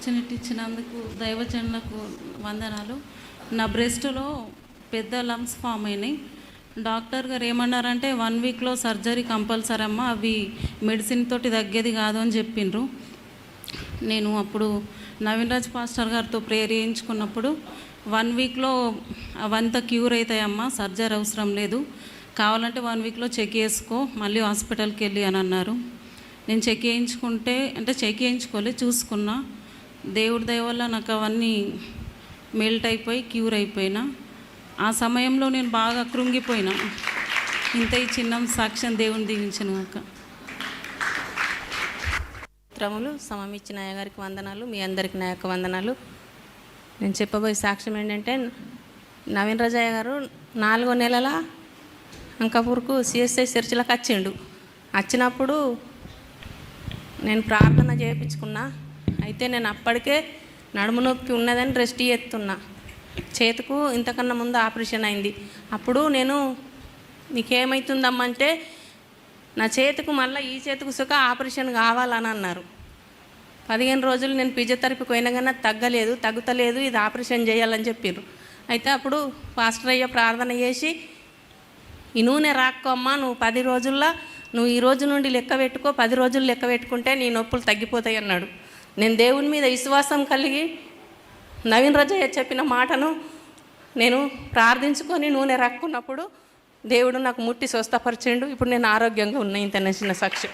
Opportunity ఇచ్చినందుకు దైవజనులకు వందనాలు. నా బ్రెస్ట్లో పెద్ద లంప్స్ ఫామ్ అయినాయి. డాక్టర్ గారు ఏమన్నారంటే 1 వీక్లో సర్జరీ కంపల్సరీ అమ్మ, అవి మెడిసిన్ తోటి తగ్గేది కాదు అని చెప్పిండ్రు. నేను అప్పుడు నవీన్ రాజ్ పాస్టర్ గారితో ప్రేయర్ చేయించుకున్నప్పుడు 1 వీక్లో అవంతా క్యూర్ అవుతాయమ్మా, సర్జరీ అవసరం లేదు, కావాలంటే 1 వీక్లో చెక్ చేసుకో, మళ్ళీ హాస్పిటల్కి వెళ్ళి అని అన్నారు. నేను చెక్ చేయించుకోలే, చూసుకున్నా. దేవుడి దయ వల్ల నాకు అవన్నీ మెల్ట్ అయిపోయి క్యూర్ అయిపోయినా. ఆ సమయంలో నేను బాగా కృంగిపోయినా. ఇంత ఈ చిన్న సాక్ష్యం దేవుని దీవించిన కాక. త్రములు సమమిచ్చిన నాయ గారికి వందనాలు, మీ అందరికి నా యొక్క వందనాలు. నేను చెప్పబోయే సాక్ష్యం ఏంటంటే, నవీన్ రాజయ్య గారు 4వ నెలల అంకాపూర్కు సిఎస్ఐ చర్చిలకు వచ్చినప్పుడు నేను ప్రార్థన చేయించుకున్నా. అయితే నేను అప్పటికే నడుము నొప్పి ఉన్నదని రెస్ట్ చేస్తున్నా. చేతుకు ఇంతకన్నా ముందు ఆపరేషన్ అయింది. అప్పుడు నేను నీకేమవుతుందమ్మంటే, నా చేతుకు మళ్ళీ ఈ చేతుకు సుఖ ఆపరేషన్ కావాలని అన్నారు. 15 రోజులు నేను ఫిజియోథెరపీకి పోయినా కానీ తగ్గుతలేదు, ఇది ఆపరేషన్ చేయాలని చెప్పారు. అయితే అప్పుడు పాస్టర్ అయ్య ప్రార్థన చేసి, ఈ నూనె రాక్కమ్మా, నువ్వు 10 రోజుల్లో నువ్వు ఈ రోజు నుండి లెక్క పెట్టుకో, 10 రోజులు లెక్క పెట్టుకుంటే నీ నొప్పులు తగ్గిపోతాయి అన్నాడు. నేను దేవుని మీద విశ్వాసం కలిగి నవీన్ రాజయ్య చెప్పిన మాటను నేను ప్రార్థించుకొని నూనె రాక్కున్నప్పుడు దేవుడు నాకు ముట్టి స్వస్థపరిచిండు. ఇప్పుడు నేను ఆరోగ్యంగా ఉన్నా. ఇంత చిన్న సాక్ష్యం.